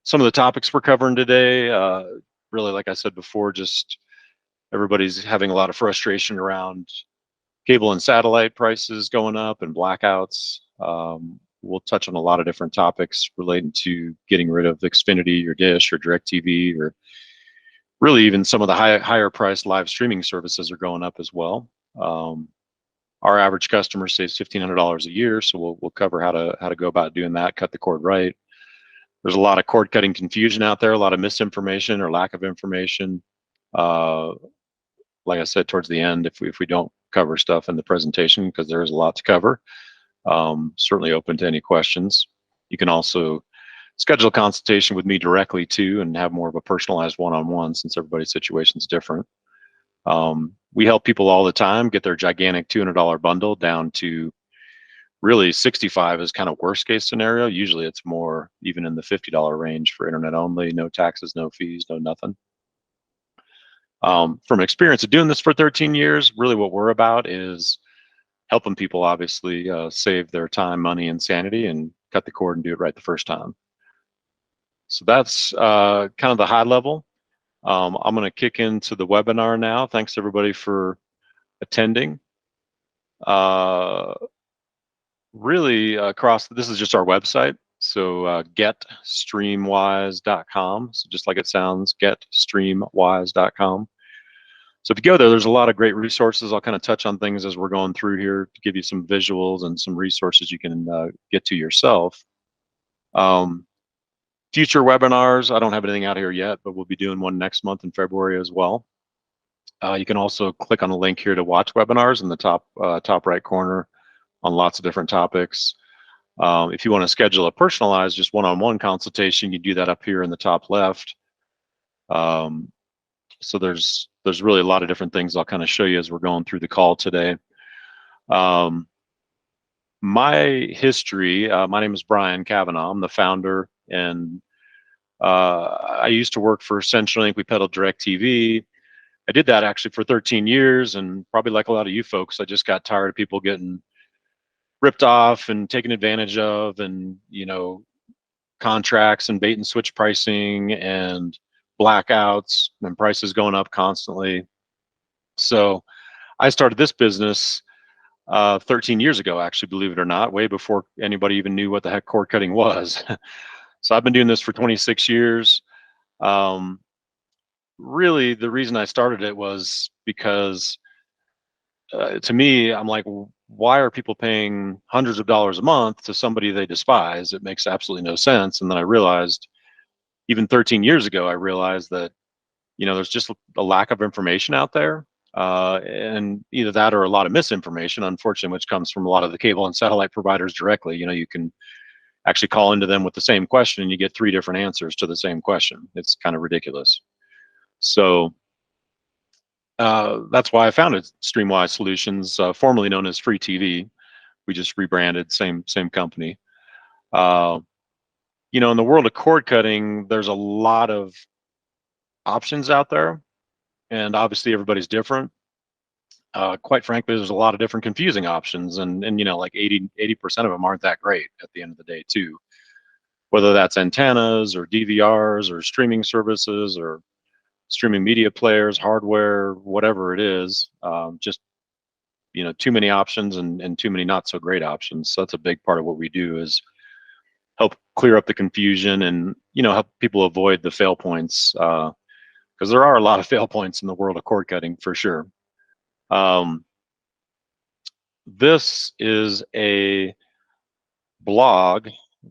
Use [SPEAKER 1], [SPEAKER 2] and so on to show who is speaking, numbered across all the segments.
[SPEAKER 1] some of the topics we're covering today, really, like I said before, just everybody's having a lot of frustration around cable and satellite prices going up and blackouts. We'll touch on a lot of different topics relating to getting rid of Xfinity or Dish or DirecTV, or really even some of the higher priced live streaming services are going up as well. Our average customer saves $1,500 a year, so we'll cover how to go about doing that, cut the cord right. There's a lot of cord cutting confusion out there, a lot of misinformation or lack of information. Like I said, towards the end, if we don't cover stuff in the presentation, because there is a lot to cover, certainly open to any questions. You can also schedule a consultation with me directly too, and have more of a personalized one-on-one, since everybody's situation is different. We help people all the time get their gigantic $200 bundle down to really 65 is kind of worst case scenario. Usually it's more even in the $50 range for internet only, no taxes, no fees, no nothing. From experience of doing this for 13 years, really what we're about is helping people obviously save their time, money, and sanity, and cut the cord and do it right the first time. So that's kind of the high level. I'm going to kick into the webinar now. Thanks everybody for attending. Really this is just our website. So getstreamwise.com. So just like it sounds, getstreamwise.com. So if you go there, there's a lot of great resources. I'll kind of touch on things as we're going through here to give you some visuals and some resources you can get to yourself. Future webinars, I don't have anything out here yet, but we'll be doing one next month in February as well. You can also click on the link here to watch webinars in the top right corner on lots of different topics. If you want to schedule a personalized, just one-on-one consultation, you do that up here in the top left. So there's really a lot of different things I'll kind of show you as we're going through the call today. My history, my name is Brian Cavanaugh. I'm the founder, and I used to work for CenturyLink. We peddled DirecTV. I did that actually for 13 years, and probably like a lot of you folks, I just got tired of people getting ripped off and taken advantage of, and contracts and bait and switch pricing and blackouts and prices going up constantly. So I started this business 13 years ago, actually, believe it or not, way before anybody even knew what the heck cord cutting was. So I've been doing this for 26 years. Really, the reason I started it was because to me, I'm like, why are people paying hundreds of dollars a month to somebody they despise? It makes absolutely no sense. And then I realized, even 13 years ago, I realized that, there's just a lack of information out there. And either that or a lot of misinformation, unfortunately, which comes from a lot of the cable and satellite providers directly. You can actually call into them with the same question and you get 3 different answers to the same question. It's kind of ridiculous. So that's why I founded StreamWise Solutions, formerly known as Free TV. We just rebranded, same company. In the world of cord cutting, there's a lot of options out there, and obviously everybody's different. Quite frankly, there's a lot of different confusing options, and like 80% of them aren't that great at the end of the day too. Whether that's antennas or DVRs or streaming services or streaming media players, hardware, whatever it is, just too many options and too many not so great options. So that's a big part of what we do, is help clear up the confusion and help people avoid the fail points, because there are a lot of fail points in the world of cord cutting for sure. This is a blog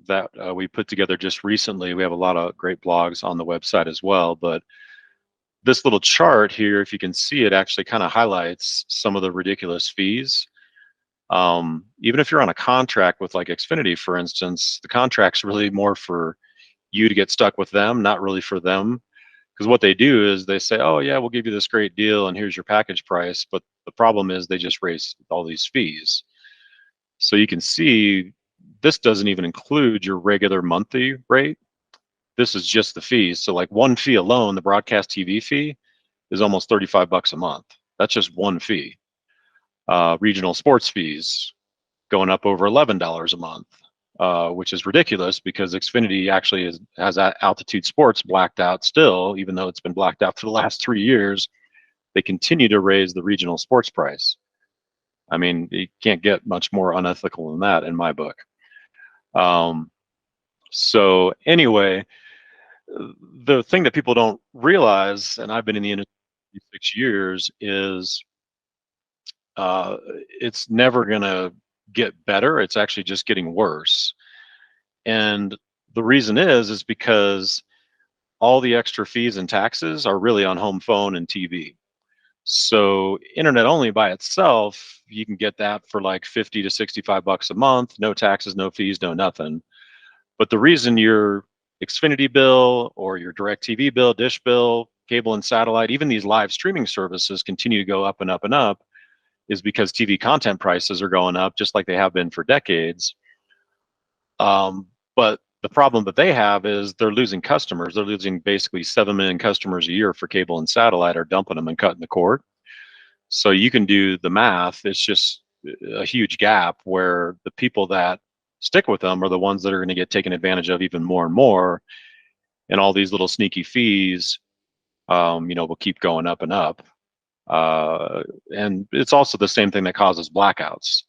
[SPEAKER 1] that we put together just recently. We have a lot of great blogs on the website as well, but this little chart here, if you can see it, actually kind of highlights some of the ridiculous fees. Even if you're on a contract with like Xfinity, for instance, the contract's really more for you to get stuck with them, not really for them. Because what they do is they say, oh yeah, we'll give you this great deal and here's your package price. But the problem is they just raise all these fees. So you can see this doesn't even include your regular monthly rate. This is just the fees. So like one fee alone, the broadcast TV fee, is almost $35 a month. That's just one fee. Regional sports fees going up over $11 a month. which is ridiculous because Xfinity actually has altitude sports blacked out still, even though it's been blacked out for the last 3 years. They continue to raise the regional sports price. I mean, you can't get much more unethical than that in my book. So anyway, the thing that people don't realize, and I've been in the industry 6 years, is it's never going to get better. It's actually just getting worse. And the reason is because all the extra fees and taxes are really on home phone and TV. So internet only by itself, you can get that for like 50 to 65 bucks a month, no taxes, no fees, no nothing. But the reason your Xfinity bill or your DirecTV bill, dish bill, cable and satellite, even these live streaming services continue to go up and up and up is because TV content prices are going up just like they have been for decades. But the problem that they have is they're losing customers. They're losing basically 7 million customers a year for cable and satellite, or dumping them and cutting the cord. So you can do the math. It's just a huge gap where the people that stick with them are the ones that are going to get taken advantage of even more and more. And all these little sneaky fees, will keep going up and up. And it's also the same thing that causes blackouts.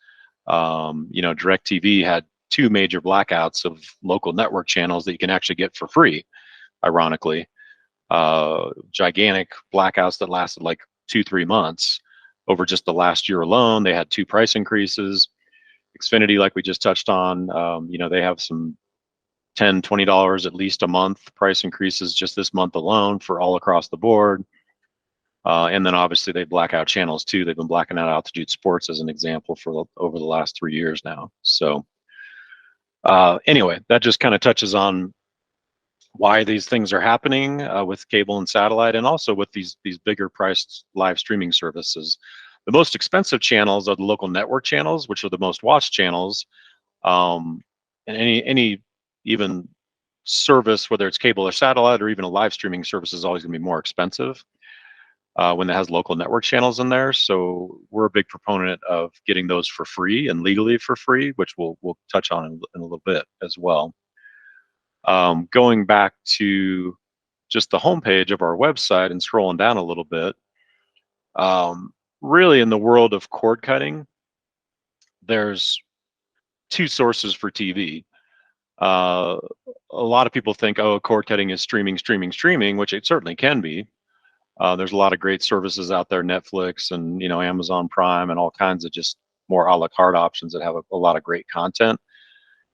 [SPEAKER 1] DirecTV had 2 major blackouts of local network channels that you can actually get for free, ironically. Gigantic blackouts that lasted like 2-3 months. Over just the last year alone, they had 2 price increases. Xfinity, like we just touched on, they have some $10, $20 at least a month price increases just this month alone for all across the board. And then obviously they black out channels too. They've been blacking out altitude sports as an example for over the last 3 years now. So anyway, that just kind of touches on why these things are happening with cable and satellite, and also with these bigger priced live streaming services. The most expensive channels are the local network channels, which are the most watched channels. And any even service, whether it's cable or satellite or even a live streaming service, is always going to be more expensive when it has local network channels in there. So we're a big proponent of getting those for free and legally for free, which we'll touch on in a little bit as well. Going back to just the homepage of our website and scrolling down a little bit, really in the world of cord cutting, there's 2 sources for TV. A lot of people think, oh, cord cutting is streaming, which it certainly can be. There's a lot of great services out there, Netflix and Amazon Prime and all kinds of just more a la carte options that have a lot of great content.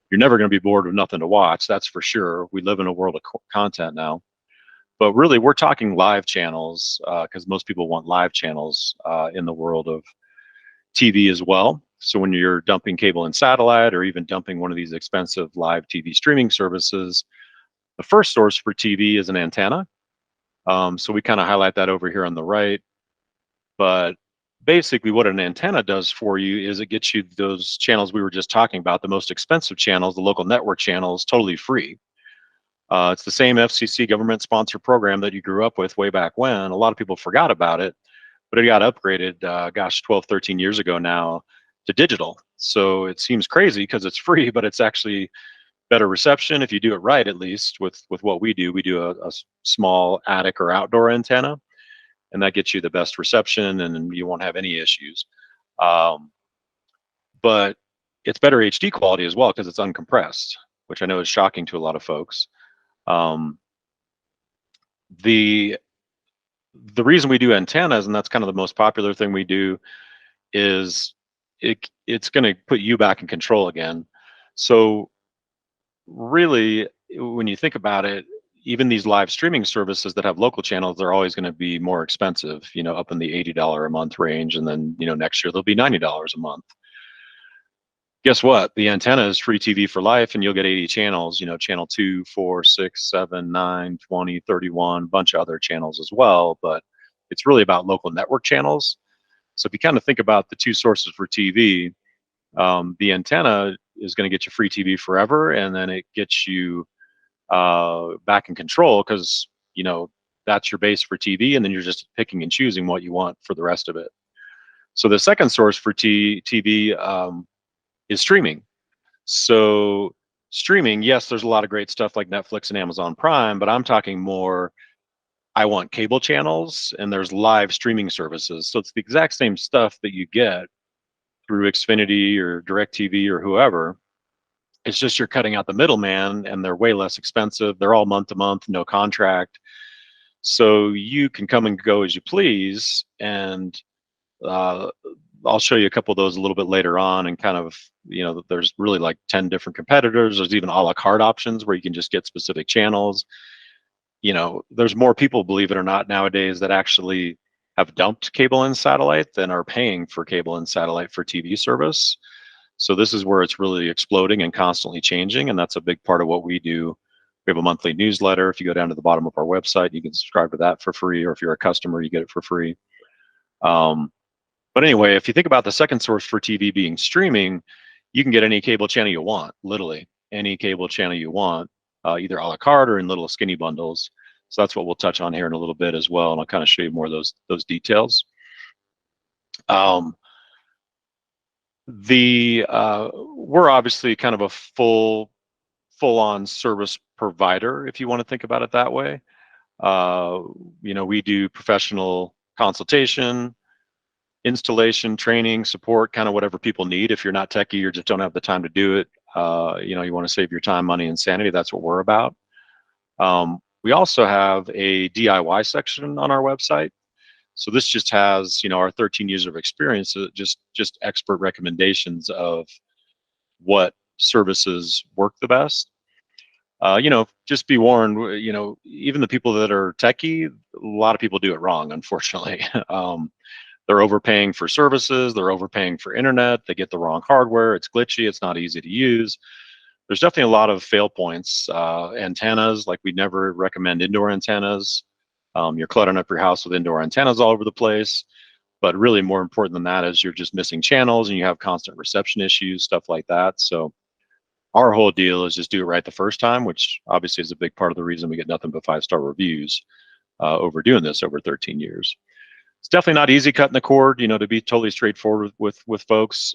[SPEAKER 1] You're never going to be bored with nothing to watch, that's for sure. We live in a world of content now. But really, we're talking live channels because most people want live channels in the world of TV as well. So when you're dumping cable and satellite, or even dumping one of these expensive live TV streaming services, the first source for TV is an antenna. So we kind of highlight that over here on the right. But basically what an antenna does for you is it gets you those channels we were just talking about, the most expensive channels, the local network channels, totally free. It's the same FCC government-sponsored program that you grew up with way back when. A lot of people forgot about it, but it got upgraded, 12, 13 years ago now, to digital. So it seems crazy because it's free, but it's actually better reception if you do it right. At least with what we do a small attic or outdoor antenna, and that gets you the best reception, and you won't have any issues. But it's better HD quality as well because it's uncompressed, which I know is shocking to a lot of folks. The reason we do antennas, and that's kind of the most popular thing we do, is it's going to put you back in control again. So really, when you think about it, even these live streaming services that have local channels, they're always going to be more expensive, up in the $80 a month range. And then, next year they'll be $90 a month. Guess what? The antenna is free TV for life, and you'll get 80 channels, channel 2, 4, 6, 7, 9, 20, 31, bunch of other channels as well. But it's really about local network channels. So if you kind of think about the 2 sources for TV, the antenna is going to get you free TV forever, and then it gets you back in control because that's your base for TV, and then you're just picking and choosing what you want for the rest of it. So the second source for TV is streaming. So streaming, yes, there's a lot of great stuff like Netflix and Amazon Prime, but I'm talking more, I want cable channels and there's live streaming services. So it's the exact same stuff that you get through Xfinity or DirecTV or whoever. It's just you're cutting out the middleman and they're way less expensive. They're all month to month, no contract. So you can come and go as you please. And uh, I'll show you a couple of those a little bit later on, and kind of, there's really like 10 different competitors. There's even a la carte options where you can just get specific channels. There's more people, believe it or not, nowadays that actually have dumped cable and satellite than are paying for cable and satellite for TV service. So this is where it's really exploding and constantly changing, and that's a big part of what we do. We have a monthly newsletter. If you go down to the bottom of our website, you can subscribe to that for free, or if you're a customer, you get it for free. But anyway, if you think about the second source for TV being streaming, you can get any cable channel you want, literally any cable channel you want, either a la carte or in little skinny bundles. So that's what we'll touch on here in a little bit as well, and I'll kind of show you more of those details. We're obviously kind of a full-on service provider, if you want to think about it that way. We do professional consultation, installation, training, support, kind of whatever people need. If you're not techie or just don't have the time to do it, you want to save your time, money, and sanity, that's what we're about. We also have a DIY section on our website. So this just has, our 13 years of experience, just expert recommendations of what services work the best. Just be warned, even the people that are techie, a lot of people do it wrong, unfortunately. They're overpaying for services, they're overpaying for internet, they get the wrong hardware, it's glitchy, it's not easy to use. There's definitely a lot of fail points. Antennas, like we never recommend indoor antennas. You're cluttering up your house with indoor antennas all over the place. But really more important than that is you're just missing channels and you have constant reception issues, stuff like that. So our whole deal is just do it right the first time, which obviously is a big part of the reason we get nothing but 5-star reviews over doing this over 13 years. It's definitely not easy cutting the cord, to be totally straightforward with folks.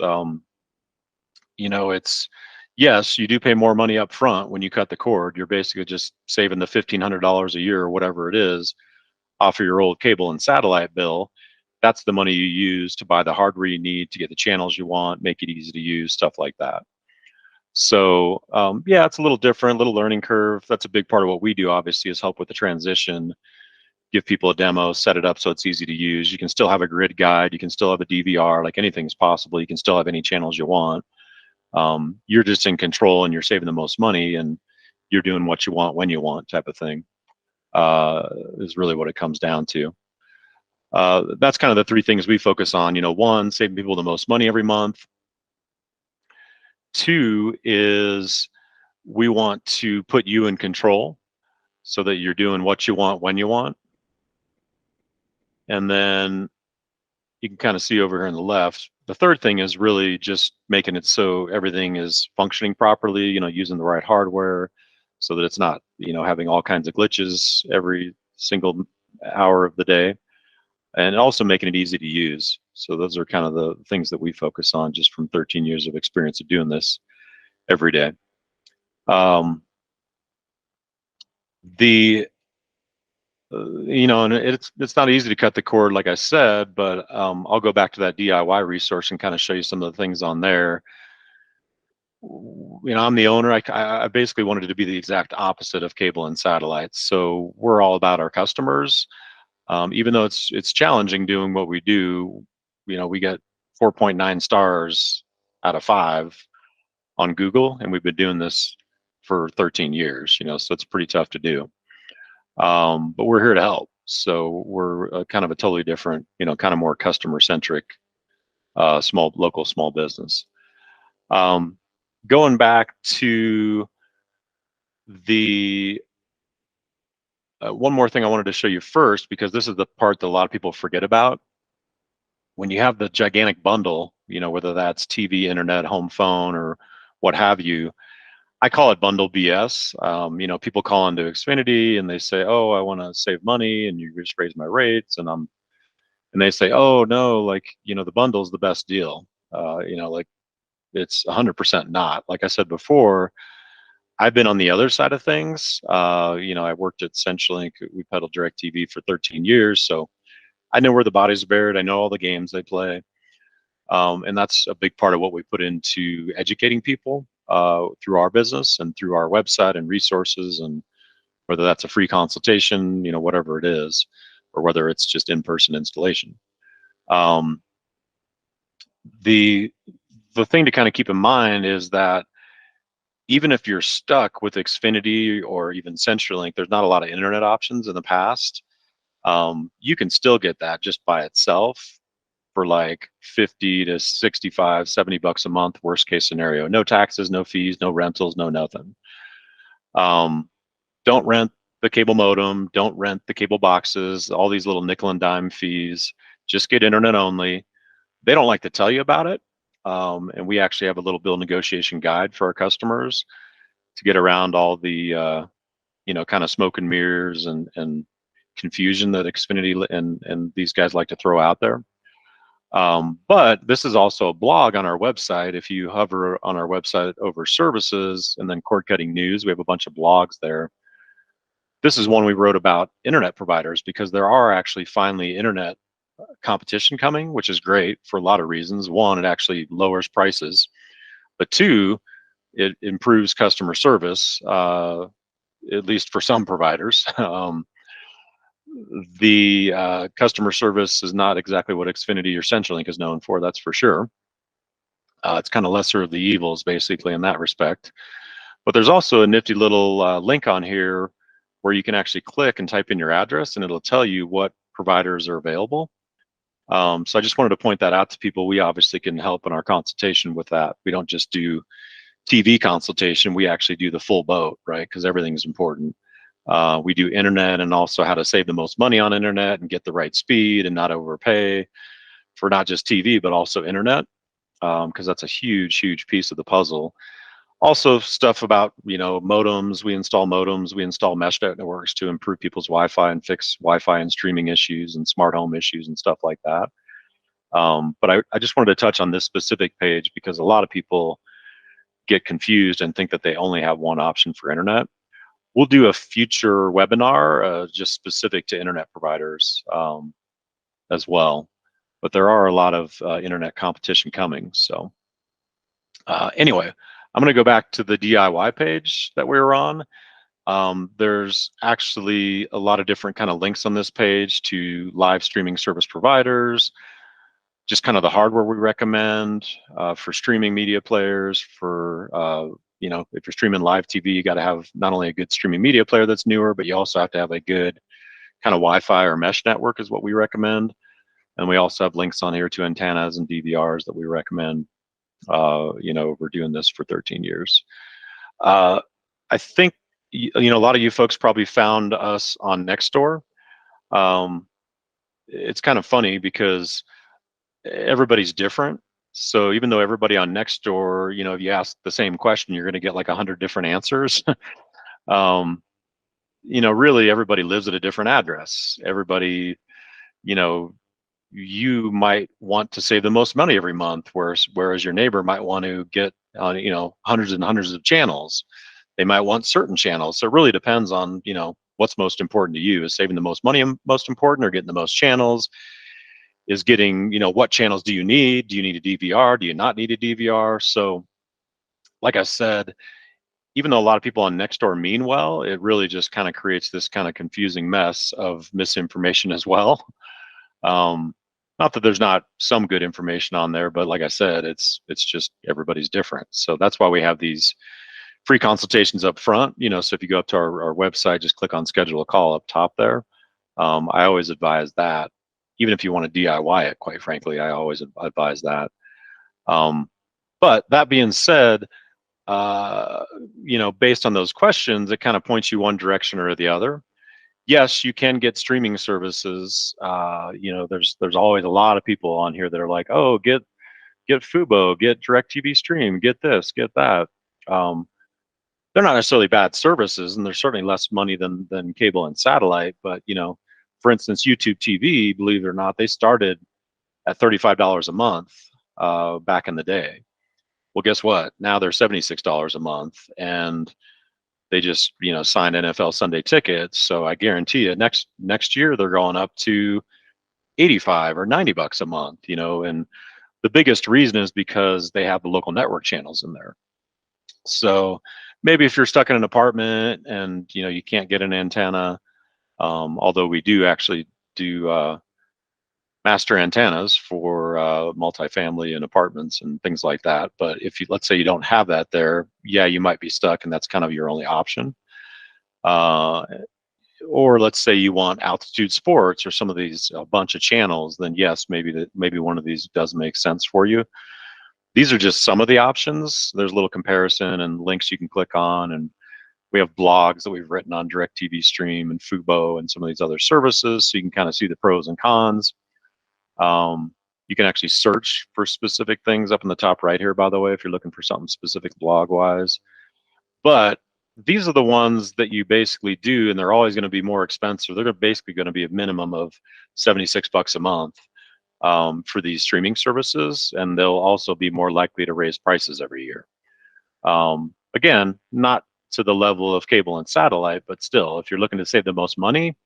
[SPEAKER 1] It's, yes, you do pay more money up front when you cut the cord. You're basically just saving the $1,500 a year or whatever it is off of your old cable and satellite bill. That's the money you use to buy the hardware you need to get the channels you want, make it easy to use, stuff like that. So yeah, it's a little different, little learning curve. That's a big part of what we do, obviously, is help with the transition, give people a demo, set it up so it's easy to use. You can still have a grid guide, you can still have a DVR, like anything's possible. You can still have any channels you want. You're just in control and you're saving the most money and you're doing what you want when you want, type of thing, is really what it comes down to. That's kind of the three things we focus on. One, saving people the most money every month. Two is we want to put you in control so that you're doing what you want when you want. And then you can kind of see over here on the left, the third thing is really just making it so everything is functioning properly, using the right hardware so that it's not, having all kinds of glitches every single hour of the day, and also making it easy to use. So those are kind of the things that we focus on just from 13 years of experience of doing this every day. And it's not easy to cut the cord, like I said, but I'll go back to that DIY resource and kind of show you some of the things on there. I'm the owner. I basically wanted it to be the exact opposite of cable and satellite. So we're all about our customers. Even though it's challenging doing what we do, we get 4.9 stars out of 5 on Google, and we've been doing this for 13 years, so it's pretty tough to do. But we're here to help. So we're kind of a totally different, kind of more customer centric, local small business. Going back to the one more thing I wanted to show you first, because this is the part that a lot of people forget about. When you have the gigantic bundle, whether that's TV, internet, home phone, or what have you, I call it bundle BS. People call into Xfinity and they say, "Oh, I want to save money, and you just raise my rates," and they say, "Oh no, like the bundle's the best deal." Like it's 100% not. Like I said before, I've been on the other side of things. I worked at CenturyLink. We peddled DirecTV for 13 years, so I know where the body's buried. I know all the games they play, and that's a big part of what we put into educating people through our business and through our website and resources, and whether that's a free consultation, whatever it is, or whether it's just in-person installation. Um, the the thing to kind of keep in mind is that even if you're stuck with Xfinity or even CenturyLink, there's not a lot of internet options in the past. You can still get that just by itself for like 50 to 65, 70 bucks a month, worst case scenario. No taxes, no fees, no rentals, no nothing. Don't rent the cable modem, don't rent the cable boxes, all these little nickel and dime fees. Just get internet only. They don't like to tell you about it. And we actually have a little bill negotiation guide for our customers to get around all the kind of smoke and mirrors and confusion that Xfinity and these guys like to throw out there. But this is also a blog on our website. If you hover on our website over services and then cord cutting news, we have a bunch of blogs there. This is one we wrote about internet providers because there are actually finally internet competition coming, which is great for a lot of reasons. One, it actually lowers prices, but two, it improves customer service, at least for some providers. The customer service is not exactly what Xfinity or CenturyLink is known for, that's for sure. It's kind of lesser of the evils, basically, in that respect. But there's also a nifty little link on here where you can actually click and type in your address, and it'll tell you what providers are available. So I just wanted to point that out to people. We obviously can help in our consultation with that. We don't just do TV consultation, we actually do the full boat, right? Because everything is important. We do internet and also how to save the most money on internet and get the right speed and not overpay for not just TV, but also internet, because that's a huge, huge piece of the puzzle. Also stuff about, modems. We install modems, we install mesh networks to improve people's Wi-Fi and fix Wi-Fi and streaming issues and smart home issues and stuff like that. But I just wanted to touch on this specific page because a lot of people get confused and think that they only have one option for internet. We'll do a future webinar just specific to internet providers as well. But there are a lot of internet competition coming. So anyway, I'm going to go back to the DIY page that we were on. There's actually a lot of different kind of links on this page to live streaming service providers, just kind of the hardware we recommend for streaming media players. For if you're streaming live TV, you got to have not only a good streaming media player that's newer, but you also have to have a good kind of Wi-Fi or mesh network is what we recommend. And we also have links on here to antennas and DVRs that we recommend. We're doing this for 13 years. I think a lot of you folks probably found us on Nextdoor. It's kind of funny because everybody's different. So even though everybody on Nextdoor, if you ask the same question, you're going to get like 100 different answers. Really everybody lives at a different address. Everybody, you might want to save the most money every month, whereas your neighbor might want to get hundreds and hundreds of channels. They might want certain channels. So it really depends on what's most important to you. Is saving the most money most important, or getting the most channels? Is getting what channels do you need? Do you need a DVR? Do you not need a DVR? So like I said, even though a lot of people on Nextdoor mean well, it really just kind of creates this kind of confusing mess of misinformation as well. Not that there's not some good information on there, but like I said, it's just everybody's different. So that's why we have these free consultations up front. So if you go up to our website, just click on schedule a call up top there. I always advise that. Even if you want to DIY it, quite frankly, I always advise that. But that being said, based on those questions, it kind of points you one direction or the other. Yes, you can get streaming services. There's always a lot of people on here that are like, oh, get Fubo, get DirecTV Stream, get this, get that. They're not necessarily bad services, and they're certainly less money than cable and satellite. But for instance, YouTube TV, believe it or not, they started at $35 a month back in the day. Well, guess what? Now they're $76 a month, and They just, you know, signed NFL Sunday tickets. So I guarantee you next year they're going up to 85 or 90 bucks a month, you know, and the biggest reason is because they have the local network channels in there. So maybe if you're stuck in an apartment and, you know, you can't get an antenna, although we do actually do master antennas for multifamily and apartments and things like that. But if you, let's say you don't have that there, yeah, you might be stuck and that's kind of your only option. Uh, or let's say you want altitude sports or some of these a bunch of channels, then yes, maybe one of these does make sense for you. These are just some of the options. There's a little comparison and links you can click on, and we have blogs that we've written on DirecTV Stream and Fubo and some of these other services, so you can kind of see the pros and cons. You can actually search for specific things up in the top right here, by the way, if you're looking for something specific blog-wise. But these are the ones that you basically do, and they're always going to be more expensive. They're basically going to be a minimum of 76 bucks a month for these streaming services, and they'll also be more likely to raise prices every year. Again, not to the level of cable and satellite, but still, if you're looking to save the most money,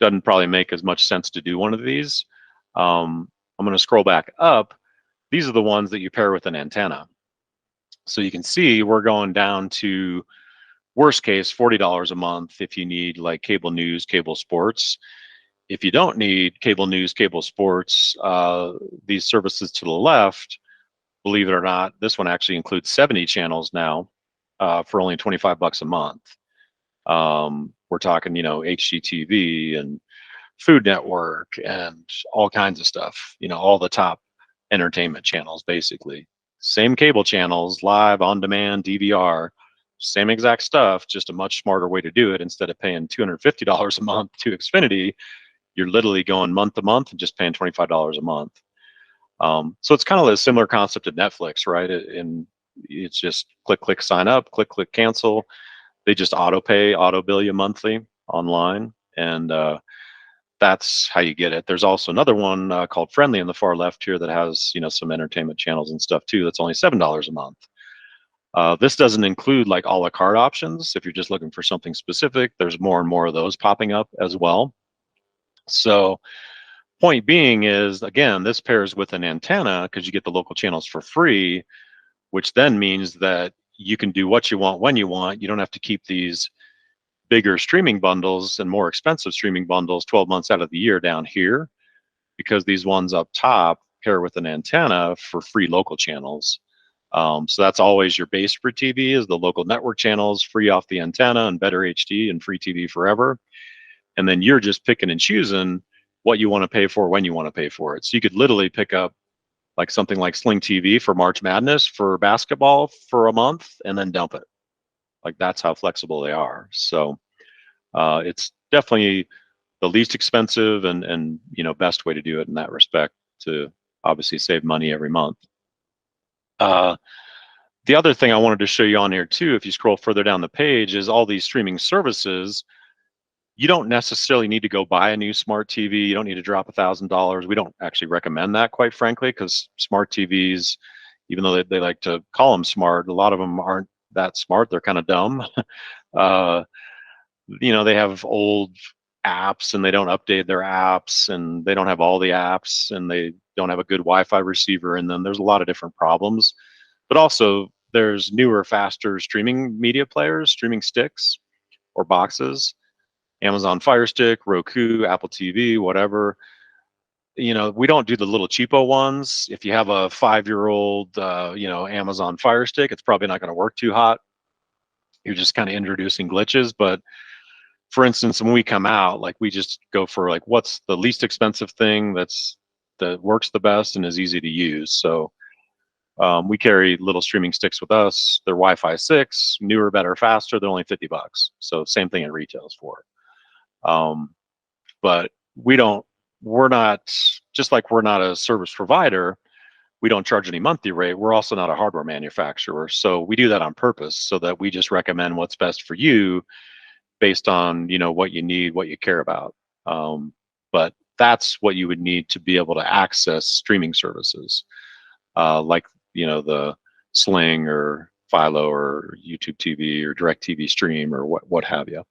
[SPEAKER 1] doesn't probably make as much sense to do one of these. I'm going to scroll back up. These are the ones that you pair with an antenna. So you can see we're going down to worst case $40 a month if you need like cable news, cable sports. If you don't need cable news, cable sports, these services to the left, believe it or not, this one actually includes 70 channels now for only 25 bucks a month. We're talking, you know, HGTV and Food Network and all kinds of stuff, you know, all the top entertainment channels, basically. Same cable channels, live, on demand, DVR, same exact stuff, just a much smarter way to do it. Instead of paying $250 a month to Xfinity, you're literally going month to month and just paying $25 a month. So it's kind of a similar concept to Netflix, right? And it's just click, click, sign up, click, click, cancel. They just auto pay, auto bill you monthly online. And that's how you get it. There's also another one called Friendly in the far left here that has, you know, some entertainment channels and stuff too. That's only $7 a month. This doesn't include like a la carte options. If you're just looking for something specific, there's more and more of those popping up as well. So point being is, again, this pairs with an antenna because you get the local channels for free, which then means that you can do what you want when you want. You don't have to keep these bigger streaming bundles and more expensive streaming bundles 12 months out of the year down here, because these ones up top pair with an antenna for free local channels. So that's always your base for TV is the local network channels, free off the antenna and better HD and free TV forever. And then you're just picking and choosing what you want to pay for when you want to pay for it. So you could literally pick up like something like Sling TV for March Madness for basketball for a month and then dump it. Like that's how flexible they are. So it's definitely the least expensive and you know best way to do it in that respect to obviously save money every month. The other thing I wanted to show you on here too, if you scroll further down the page, is all these streaming services. You don't necessarily need to go buy a new smart TV. You don't need to drop $1,000. We don't actually recommend that, quite frankly, because smart TVs, even though they like to call them smart, a lot of them aren't that smart. They're kind of dumb. You know, they have old apps and they don't update their apps and they don't have all the apps and they don't have a good Wi-Fi receiver. And then there's a lot of different problems. But also there's newer, faster streaming media players, streaming sticks or boxes, Amazon Fire Stick, Roku, Apple TV, whatever. You know, we don't do the little cheapo ones. If you have a 5-year-old, you know, Amazon Fire Stick, it's probably not going to work too hot. You're just kind of introducing glitches. But for instance, when we come out, like we just go for like what's the least expensive thing that works the best and is easy to use. So we carry little streaming sticks with us. They're Wi-Fi 6, newer, better, faster. They're only 50 bucks. So same thing at retails for. But we're not, just like we're not a service provider, we don't charge any monthly rate. We're also not a hardware manufacturer. So we do that on purpose so that we just recommend what's best for you based on, you know, what you need, what you care about. But that's what you would need to be able to access streaming services like, you know, the Sling or Philo or YouTube TV or DirecTV Stream or what have you.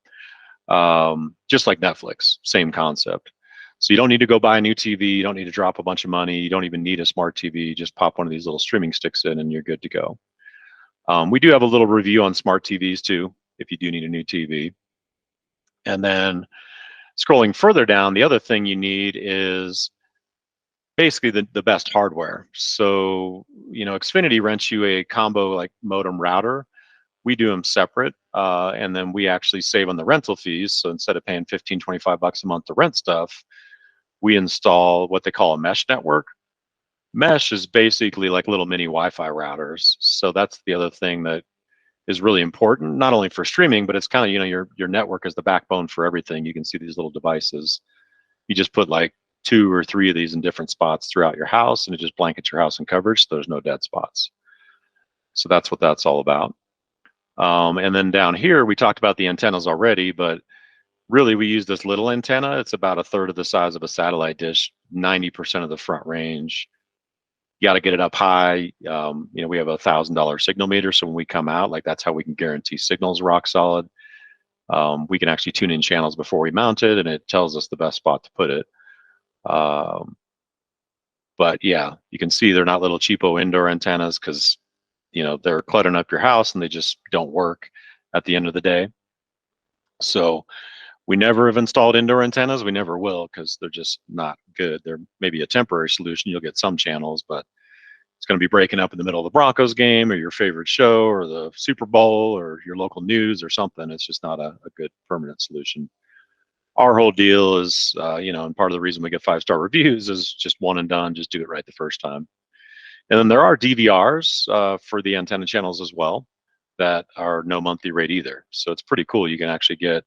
[SPEAKER 1] Just like Netflix, same concept. So you don't need to go buy a new TV. You don't need to drop a bunch of money. You don't even need a smart TV. Just pop one of these little streaming sticks in and you're good to go. We do have a little review on smart TVs too, if you do need a new TV. And then scrolling further down, the other thing you need is basically the best hardware. So, Xfinity rents you a combo like modem router. We do them separate, and then we actually save on the rental fees. So instead of paying 15, 25 bucks a month to rent stuff, we install what they call a mesh network. Mesh is basically like little mini Wi-Fi routers. So that's the other thing that is really important, not only for streaming, but it's kind of, your network is the backbone for everything. You can see these little devices. You just put like 2 or 3 of these in different spots throughout your house, and it just blankets your house in coverage, so there's no dead spots. So that's what that's all about. And then down here, we talked about the antennas already, but really we use this little antenna. It's about 1/3 of the size of a satellite dish, 90% of the front range. You got to get it up high. We have a $1,000 signal meter, so when we come out, like that's how we can guarantee signals rock solid. We can actually tune in channels before we mount it, and it tells us the best spot to put it. But yeah, you can see they're not little cheapo indoor antennas because they're cluttering up your house and they just don't work at the end of the day. So we never have installed indoor antennas. We never will because they're just not good. They're maybe a temporary solution. You'll get some channels, but it's going to be breaking up in the middle of the Broncos game or your favorite show or the Super Bowl or your local news or something. It's just not a good permanent solution. Our whole deal is, and part of the reason we get 5-star reviews is just one and done. Just do it right the first time. And then there are DVRs for the antenna channels as well that are no monthly rate either. So it's pretty cool. You can actually get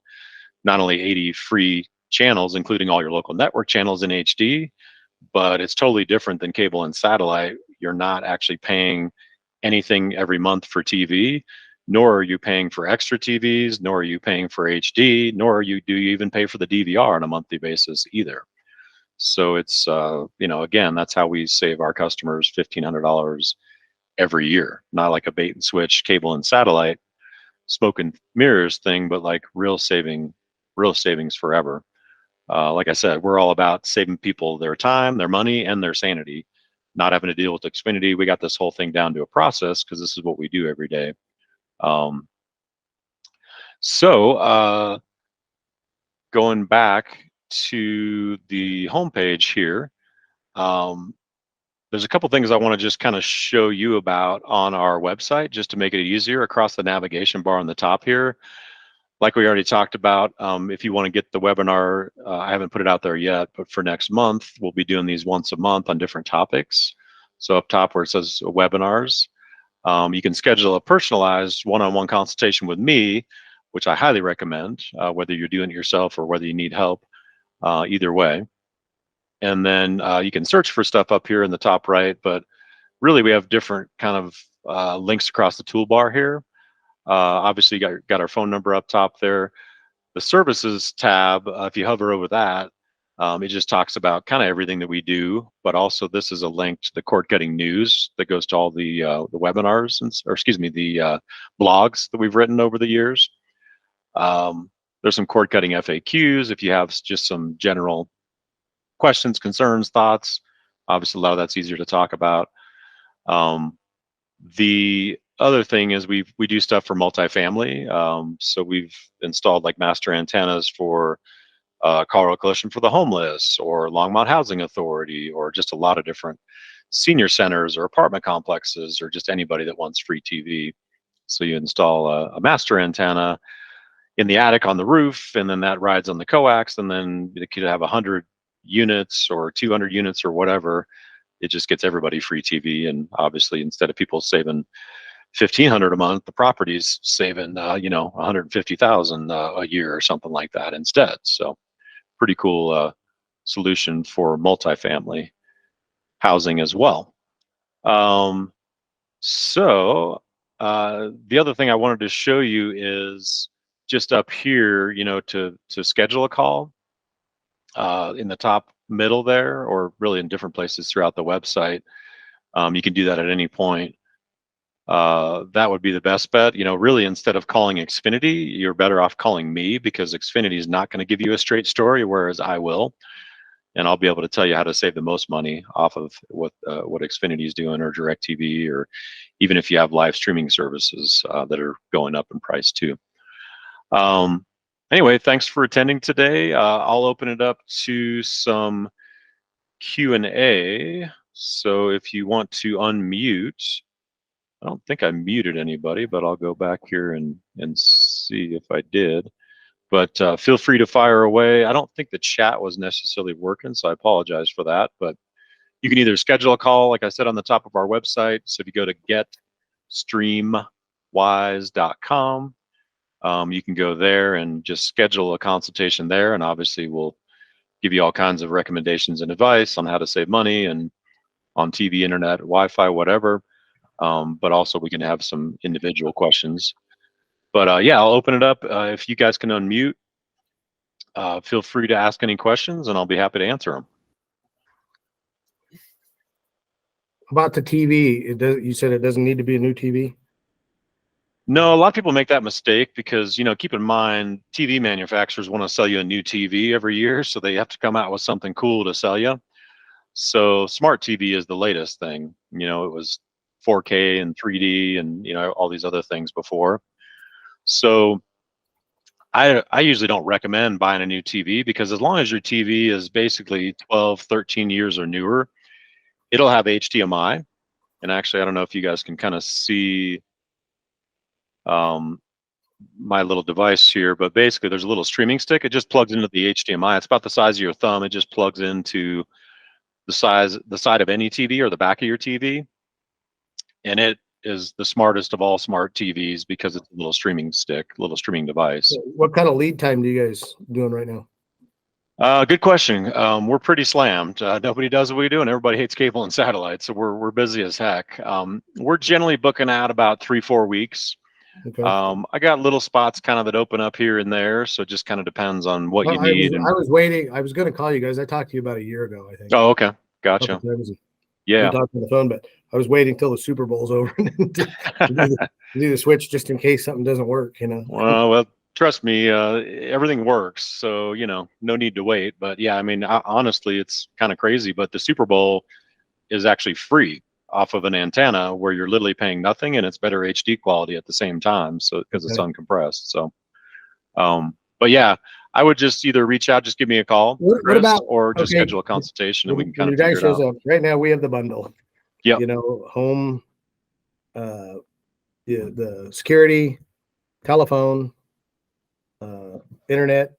[SPEAKER 1] not only 80 free channels, including all your local network channels in HD, but it's totally different than cable and satellite. You're not actually paying anything every month for TV, nor are you paying for extra TVs, nor are you paying for HD, nor do you even pay for the DVR on a monthly basis either. So it's, again, that's how we save our customers $1,500 every year, not like a bait and switch cable and satellite smoke and mirrors thing, but like real savings forever. Like I said, we're all about saving people their time, their money, and their sanity, not having to deal with Xfinity. We got this whole thing down to a process because this is what we do every day. So going back to the homepage here, there's a couple things I want to just kind of show you about on our website just to make it easier across the navigation bar on the top here. Like we already talked about, if you want to get the webinar, I haven't put it out there yet, but for next month, we'll be doing these once a month on different topics. So up top where it says webinars, you can schedule a personalized one-on-one consultation with me, which I highly recommend, whether you're doing it yourself or whether you need help, either way. And then you can search for stuff up here in the top right, but really we have different kind of links across the toolbar here. Obviously you got our phone number up top there. The services tab, if you hover over that, it just talks about kind of everything that we do, but also this is a link to the cord cutting news that goes to all the webinars, the blogs that we've written over the years. There's some cord cutting FAQs if you have just some general questions, concerns, thoughts. Obviously, a lot of that's easier to talk about. The other thing is we do stuff for multifamily. So we've installed like master antennas for Colorado Coalition for the Homeless or Longmont Housing Authority or just a lot of different senior centers or apartment complexes or just anybody that wants free TV. So you install a master antenna in the attic on the roof, and then that rides on the coax, and then it could have 100 units or 200 units or whatever. It just gets everybody free TV, and obviously instead of people saving $1,500 a month, the property's saving $150,000 a year or something like that instead. So pretty cool solution for multifamily housing as well. So the other thing I wanted to show you is just up here, to schedule a call in the top middle there, or really in different places throughout the website. You can do that at any point. that would be the best bet. You know, really, instead of calling Xfinity, you're better off calling me, because Xfinity is not going to give you a straight story, whereas I will, and I'll be able to tell you how to save the most money off of what Xfinity is doing, or DirecTV, or even if you have live streaming services that are going up in price too. Anyway, thanks for attending today. I'll open it up to some Q&A. So if you want to unmute, I don't think I muted anybody, but I'll go back here and see if I did. But feel free to fire away. I don't think the chat was necessarily working, so I apologize for that. But you can either schedule a call, like I said, on the top of our website. So if you go to getstreamwise.com, you can go there and just schedule a consultation there. And obviously, we'll give you all kinds of recommendations and advice on how to save money and on TV, internet, Wi-Fi, whatever. But also we can have some individual questions. But yeah, I'll open it up. If you guys can unmute, feel free to ask any questions, and I'll be happy to answer them.
[SPEAKER 2] About the TV, you said it doesn't need to be a new TV?
[SPEAKER 1] No, a lot of people make that mistake because, you know, keep in mind, TV manufacturers want to sell you a new TV every year, so they have to come out with something cool to sell you. So smart TV is the latest thing. You know, it was 4K and 3D and, you know, all these other things before. So I usually don't recommend buying a new TV, because as long as your TV is basically 12, 13 years or newer, it'll have HDMI. And actually, I don't know if you guys can kind of see my little device here, but basically there's a little streaming stick. It just plugs into the HDMI. It's about the size of your thumb. It just plugs into the side of any TV or the back of your TV. And it is the smartest of all smart TVs because it's a little streaming stick, little streaming device.
[SPEAKER 2] What kind of lead time do you guys doing right now?
[SPEAKER 1] Good question. We're pretty slammed. Nobody does what we do, and everybody hates cable and satellite, so we're busy as heck. We're generally booking out about 3-4 weeks.
[SPEAKER 2] Okay.
[SPEAKER 1] I got little spots kind of that open up here and there, so it just kind of depends on what you need.
[SPEAKER 2] I was waiting. I was going to call you guys. I talked to you about a year ago, I think.
[SPEAKER 1] Oh, okay. Gotcha. Yeah.
[SPEAKER 2] We talked on the phone, but I was waiting till the Super Bowl's over to do the switch just in case something doesn't work, you know.
[SPEAKER 1] Well, trust me, everything works, so, you know, no need to wait. But yeah, I mean, honestly, it's kind of crazy, but the Super Bowl is actually free off of an antenna where you're literally paying nothing, and it's better HD quality at the same time, so because it's uncompressed. So but yeah, I would just either reach out, just give me a call, Chris, or just schedule a consultation, and we can kind of figure it out.
[SPEAKER 2] Right now we have the bundle.
[SPEAKER 1] Yeah,
[SPEAKER 2] you know, home, the security, telephone, internet,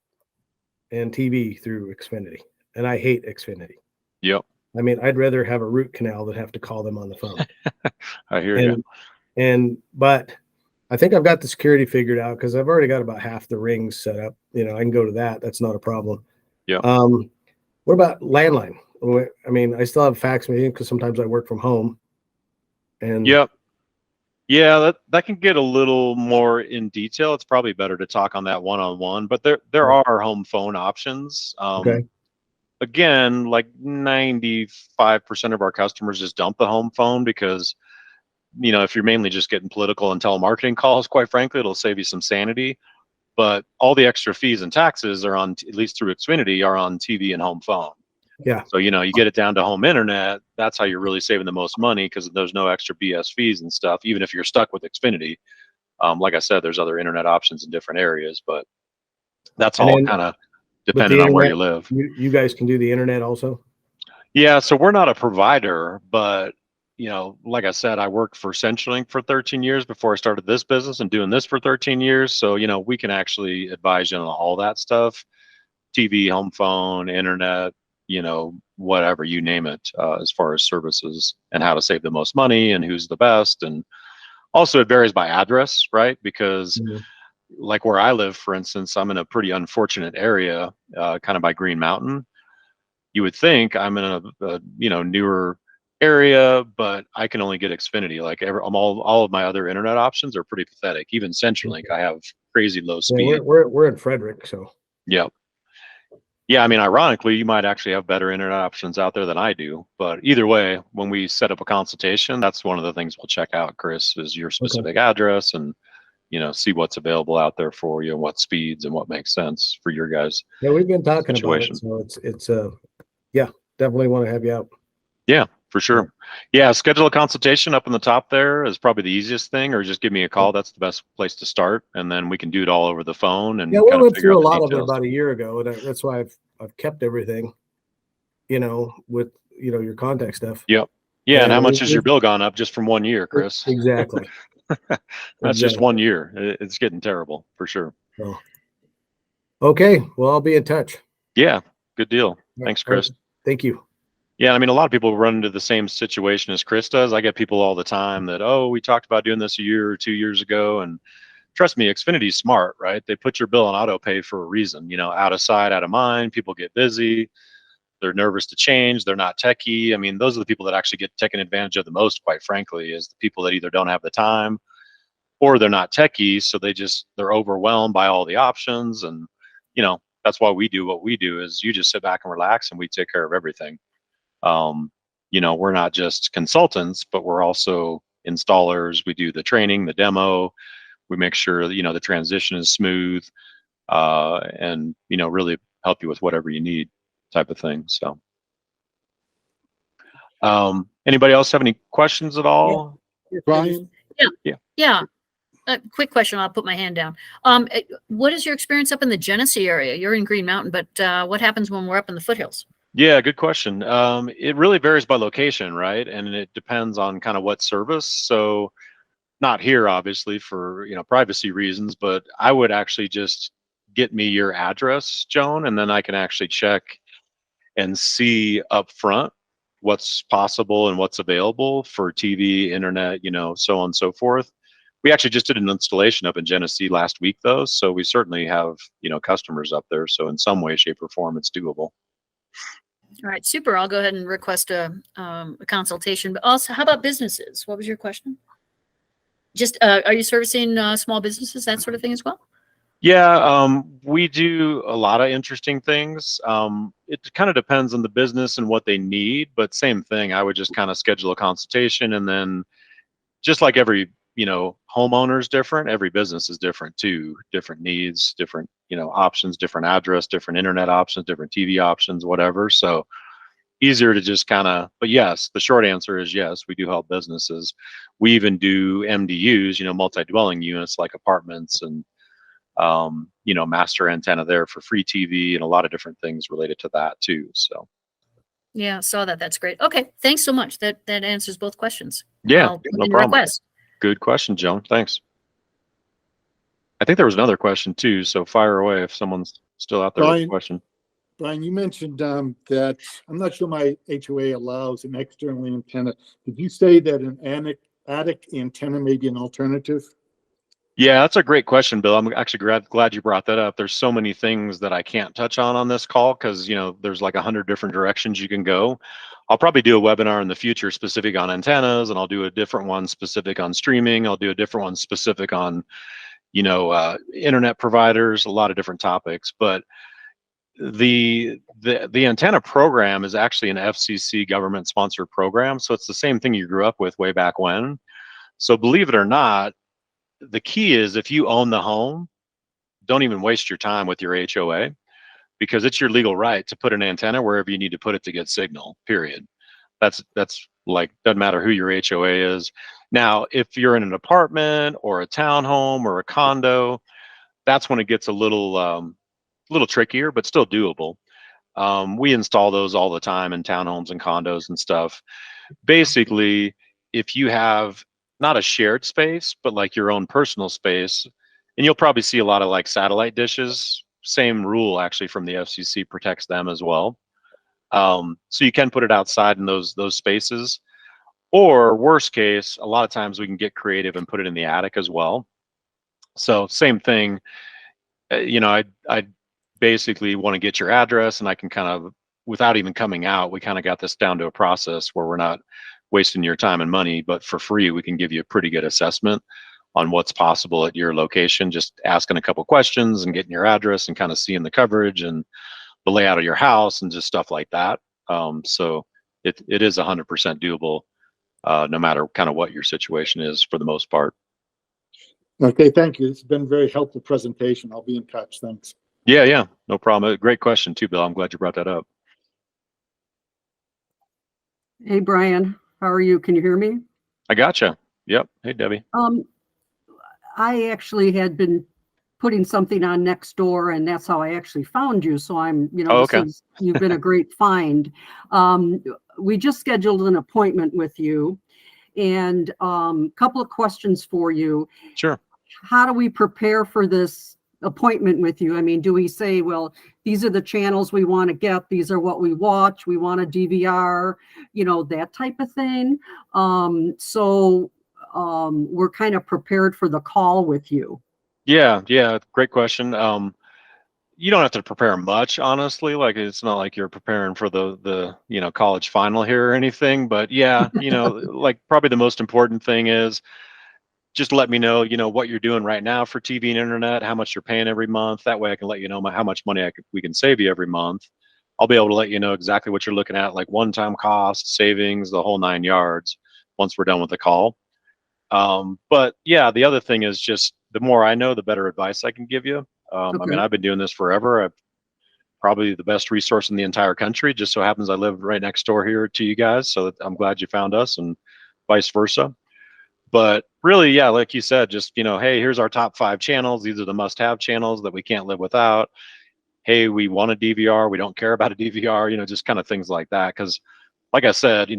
[SPEAKER 2] and TV through Xfinity, and I hate Xfinity.
[SPEAKER 1] Yep.
[SPEAKER 2] I mean, I'd rather have a root canal than have to call them on the phone.
[SPEAKER 1] I hear you.
[SPEAKER 2] But I think I've got the security figured out, because I've already got about half the rings set up. You know, I can go to that. That's not a problem.
[SPEAKER 1] Yeah.
[SPEAKER 2] What about landline? I mean, I still have a fax machine because sometimes I work from home. And
[SPEAKER 1] yep. Yeah, that can get a little more in detail. It's probably better to talk on that one-on-one, but there are home phone options.
[SPEAKER 2] Okay.
[SPEAKER 1] Again, like 95% of our customers just dump the home phone because, you know, if you're mainly just getting political and telemarketing calls, quite frankly, it'll save you some sanity. But all the extra fees and taxes are on, at least through Xfinity, are on TV and home phone.
[SPEAKER 2] Yeah.
[SPEAKER 1] So, you know, you get it down to home internet, that's how you're really saving the most money, because there's no extra BS fees and stuff, even if you're stuck with Xfinity. Like I said, there's other internet options in different areas, but that's all kind of depending on where you live.
[SPEAKER 2] You guys can do the internet also?
[SPEAKER 1] Yeah, so we're not a provider, but, you know, like I said, I worked for CenturyLink for 13 years before I started this business, and doing this for 13 years. So, you know, we can actually advise you on all that stuff: TV, home phone, internet, you know, whatever, you name it, as far as services and how to save the most money and who's the best. And also it varies by address, right? Because like where I live, for instance, I'm in a pretty unfortunate area, kind of by Green Mountain. You would think I'm in a you know, newer area, but I can only get Xfinity. Like all of my other internet options are pretty pathetic. Even CenturyLink, I have crazy low speed.
[SPEAKER 2] Yeah, we're in Frederick, so.
[SPEAKER 1] Yep. Yeah, I mean, ironically, you might actually have better internet options out there than I do. But either way, when we set up a consultation, that's one of the things we'll check out, Chris, is your
[SPEAKER 2] Okay.
[SPEAKER 1] specific address and, see what's available out there for you and what speeds and what makes sense for your guys'
[SPEAKER 2] Yeah, we've been talking about it,
[SPEAKER 1] situation.
[SPEAKER 2] so it's yeah, definitely want to have you out.
[SPEAKER 1] Yeah, for sure. Yeah, schedule a consultation up in the top there is probably the easiest thing, or just give me a call. That's the best place to start. And then we can do it all over the phone and
[SPEAKER 2] Yeah, we
[SPEAKER 1] kind of
[SPEAKER 2] went
[SPEAKER 1] figure
[SPEAKER 2] through
[SPEAKER 1] out
[SPEAKER 2] a
[SPEAKER 1] the
[SPEAKER 2] lot of it
[SPEAKER 1] details.
[SPEAKER 2] about a year ago, and that's why I've kept everything, with your contact stuff.
[SPEAKER 1] Yep. Yeah, and
[SPEAKER 2] And
[SPEAKER 1] how much has your bill gone up just from 1 year, Chris?
[SPEAKER 2] exactly.
[SPEAKER 1] That's just
[SPEAKER 2] Exactly.
[SPEAKER 1] 1 year. It's getting terrible for sure.
[SPEAKER 2] So, okay, well, I'll be in touch.
[SPEAKER 1] Yeah, good deal. Thanks,
[SPEAKER 2] All right.
[SPEAKER 1] Chris.
[SPEAKER 2] Thank you.
[SPEAKER 1] Yeah, I mean, a lot of people run into the same situation as Chris does. I get people all the time that, oh, we talked about doing this a year or 2 years ago. And trust me, Xfinity's smart, right? They put your bill on auto pay for a reason, out of sight, out of mind. People get busy. They're nervous to change. They're not techie. I mean, those are the people that actually get taken advantage of the most, quite frankly, is the people that either don't have the time or they're not techie. So they're overwhelmed by all the options. And, that's why we do what we do is you just sit back and relax and we take care of everything. Um, we're not just consultants, but we're also installers. We do the training, the demo. We make sure that, the transition is smooth, and, really help you with whatever you need type of thing. So, anybody else have any questions at all?
[SPEAKER 3] Brian?
[SPEAKER 4] Yeah. Quick question. I'll put my hand down. What is your experience up in the Genesee area? You're in Green Mountain, but what happens when we're up in the foothills?
[SPEAKER 1] Yeah, good question. It really varies by location, right? And it depends on kind of what service. So not here, obviously, for privacy reasons, but I would actually just get me your address, Joan, and then I can actually check and see up front what's possible and what's available for TV, internet, so on and so forth. We actually just did an installation up in Genesee last week, though, so we certainly have customers up there. So in some way, shape, or form, it's doable.
[SPEAKER 4] All right, super. I'll go ahead and request a consultation. But also, how about businesses? What was your question? Just are you servicing small businesses, that sort of thing as well?
[SPEAKER 1] Yeah, we do a lot of interesting things. It kind of depends on the business and what they need, but same thing. I would just kind of schedule a consultation, and then just like every homeowner is different, every business is different too. Different needs, different options, different address, different internet options, different TV options, whatever. So easier to just kind of, but yes, the short answer is yes, we do help businesses. We even do MDUs, multi-dwelling units like apartments and master antenna there for free TV and a lot of different things related to that too. So
[SPEAKER 4] yeah, saw that. That's great. Okay, thanks so much. That answers both questions.
[SPEAKER 1] Yeah,
[SPEAKER 4] I'll put
[SPEAKER 1] no
[SPEAKER 4] in a
[SPEAKER 1] problem.
[SPEAKER 4] request.
[SPEAKER 1] Good question, Joan. Thanks. I think there was another question too, so fire away if someone's still out there with a question.
[SPEAKER 3] Brian, you mentioned that I'm not sure my HOA allows an external antenna. Did you say that an attic antenna may be an alternative?
[SPEAKER 1] Yeah, that's a great question, Bill. I'm actually glad you brought that up. There's so many things that I can't touch on this call because there's like 100 different directions you can go. I'll probably do a webinar in the future specific on antennas, and I'll do a different one specific on streaming. I'll do a different one specific on internet providers, a lot of different topics. But the antenna program is actually an FCC government sponsored program, so it's the same thing you grew up with way back when. So believe it or not, the key is if you own the home, don't even waste your time with your HOA because it's your legal right to put an antenna wherever you need to put it to get signal, period. That's like, doesn't matter who your HOA is. Now, if you're in an apartment or a townhome or a condo, that's when it gets a little trickier, but still doable. We install those all the time in townhomes and condos and stuff. Basically, if you have not a shared space, but like your own personal space, and you'll probably see a lot of like satellite dishes, same rule actually from the FCC protects them as well. So you can put it outside in those spaces, or worst case, a lot of times we can get creative and put it in the attic as well. So same thing, I basically want to get your address, and I can kind of, without even coming out, we kind of got this down to a process where we're not wasting your time and money, but for free, we can give you a pretty good assessment on what's possible at your location, just asking a couple questions and getting your address and kind of seeing the coverage and the layout of your house and just stuff like that. So it is 100% doable, no matter kind of what your situation is for the most part.
[SPEAKER 3] Okay, thank you. It's been a very helpful presentation. I'll be in touch. Thanks.
[SPEAKER 1] Yeah, no problem. Great question too, Bill. I'm glad you brought that up.
[SPEAKER 5] Hey, Brian, how are you? Can you hear me?
[SPEAKER 1] I gotcha. Yep. Hey, Debbie.
[SPEAKER 5] I actually had been putting something on Nextdoor, and that's how I actually found you. So I'm,
[SPEAKER 1] Okay.
[SPEAKER 5] You've been a great find. We just scheduled an appointment with you, and a couple of questions for you.
[SPEAKER 1] Sure.
[SPEAKER 5] How do we prepare for this appointment with you? I mean, do we say, well, these are the channels we want to get, these are what we watch, we want a DVR, that type of thing. We're kind of prepared for the call with you.
[SPEAKER 1] Yeah, great question. You don't have to prepare much, honestly. Like, it's not like you're preparing for the college final here or anything, but yeah, like, probably the most important thing is just let me know, what you're doing right now for TV and internet, how much you're paying every month. That way I can let you know how much money we can save you every month. I'll be able to let you know exactly what you're looking at, like one-time cost, savings, the whole 9 yards once we're done with the call. But yeah, the other thing is just the more I know, the better advice I can give you. I mean, I've been doing this forever. I've probably the best resource in the entire country. Just so happens I live right next door here to you guys. So I'm glad you found us, and vice versa. But really, yeah, like you said, just, hey, here's our top 5 channels. These are the must-have channels that we can't live without. Hey, we want a DVR. We don't care about a DVR, just kind of things like that. Because like I said,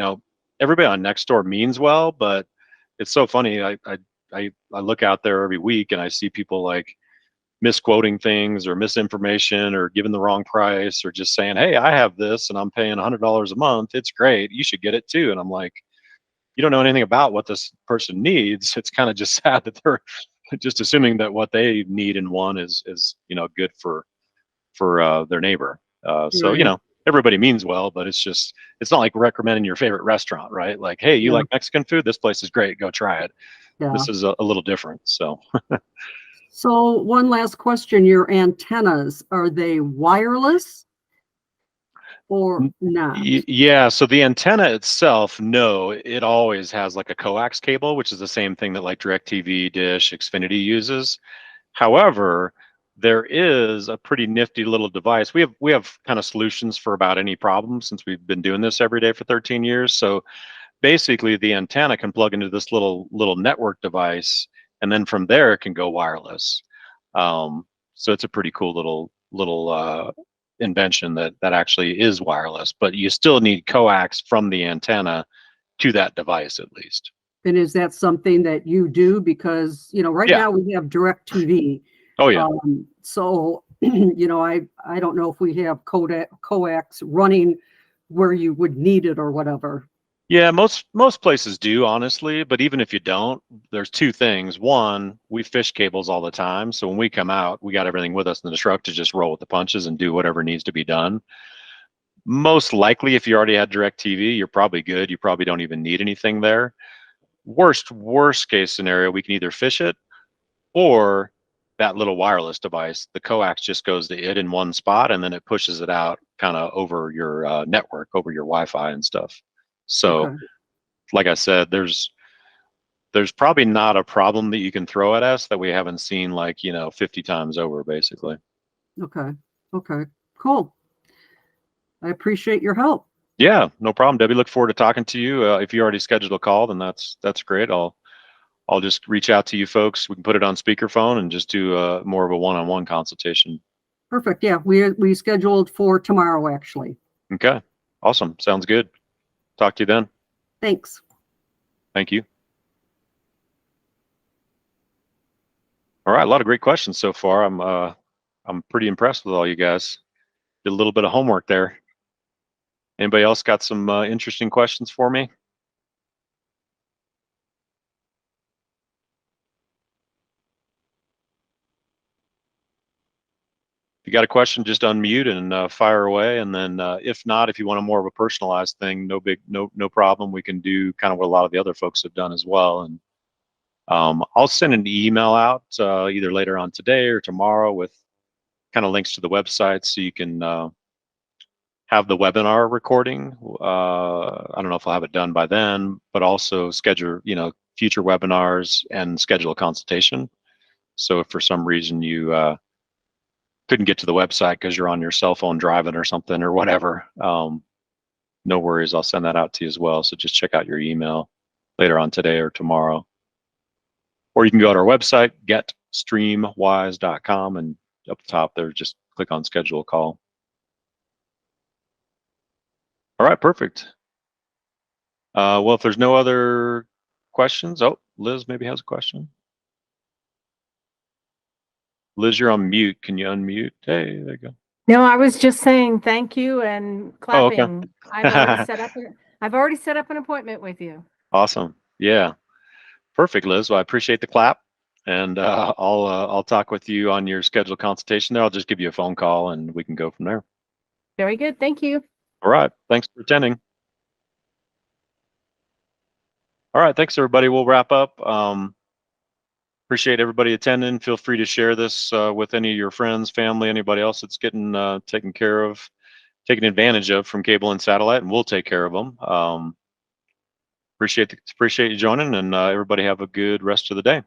[SPEAKER 1] everybody on Nextdoor means well, but it's so funny. I look out there every week and I see people like misquoting things or misinformation or giving the wrong price or just saying, hey, I have this and I'm paying $100 a month. It's great. You should get it too. And I'm like, you don't know anything about what this person needs. It's kind of just sad that they're just assuming that what they need and want is good for their neighbor. So everybody means well, but it's not like recommending your favorite restaurant, right? Like, hey, you like Mexican food? This place is great. Go try it.
[SPEAKER 5] Yeah.
[SPEAKER 1] This is a little different. So.
[SPEAKER 5] So one last question, your antennas, are they wireless or not?
[SPEAKER 1] Yeah, so the antenna itself, no, it always has like a coax cable, which is the same thing that like DirecTV, Dish, Xfinity uses. However, there is a pretty nifty little device. We have kind of solutions for about any problem since we've been doing this every day for 13 years. So basically the antenna can plug into this little network device, and then from there it can go wireless. So it's a pretty cool little invention that actually is wireless, but you still need coax from the antenna to that device at least.
[SPEAKER 5] And is that something that you do? Because, right now we have DirecTV.
[SPEAKER 1] Oh yeah.
[SPEAKER 5] So, I don't know if we have coax running where you would need it or whatever. Yeah,
[SPEAKER 1] most places do, honestly, but even if you don't, there's 2 things. One, we fish cables all the time, so when we come out, we got everything with us in the truck to just roll with the punches and do whatever needs to be done. Most likely, if you already had DirecTV, you're probably good. You probably don't even need anything there. Worst case scenario, we can either fish it, or that little wireless device, the coax just goes to it in one spot, and then it pushes it out kind of over your network, over your Wi-Fi and stuff. So, like I said, there's probably not a problem that you can throw at us that we haven't seen 50 times over, basically.
[SPEAKER 5] Okay. Cool. I appreciate your help.
[SPEAKER 1] Yeah, no problem, Debbie. Look forward to talking to you. If you already scheduled a call, then that's great. I'll just reach out to you folks. We can put it on speakerphone and just do more of a one-on-one consultation.
[SPEAKER 5] Perfect. Yeah, we scheduled for tomorrow, actually.
[SPEAKER 1] Okay, awesome. Sounds good. Talk to you then.
[SPEAKER 5] Thanks.
[SPEAKER 1] Thank you. All right, a lot of great questions so far. I'm pretty impressed with all you guys. Did a little bit of homework there. Anybody else got some interesting questions for me? If you got a question, just unmute and fire away. And then if not, if you want a more of a personalized thing, no problem. We can do kind of what a lot of the other folks have done as well. And I'll send an email out either later on today or tomorrow with kind of links to the website, so you can have the webinar recording. I don't know if I'll have it done by then, but also schedule, future webinars and schedule a consultation. So if for some reason you couldn't get to the website because you're on your cell phone driving or something or whatever, no worries, I'll send that out to you as well. So just check out your email later on today or tomorrow. Or you can go to our website, getstreamwise.com, and up the top there, just click on schedule a call. All right, perfect. Well, if there's no other questions, oh, Liz maybe has a question. Liz, you're on mute. Can you unmute? Hey, there you go.
[SPEAKER 6] No, I was just saying thank you and
[SPEAKER 1] Oh, okay.
[SPEAKER 6] clapping. I've already set up an appointment with you.
[SPEAKER 1] Awesome. Yeah. Perfect, Liz. Well, I appreciate the clap, and I'll talk with you on your scheduled consultation there. I'll just give you a phone call and we can go from there.
[SPEAKER 6] Very good. Thank you.
[SPEAKER 1] All right. Thanks for attending. All right. Thanks, everybody. We'll wrap up. Appreciate everybody attending. Feel free to share this with any of your friends, family, anybody else that's getting taken advantage of from cable and satellite, and we'll take care of them. Appreciate you joining, and everybody have a good rest of the day.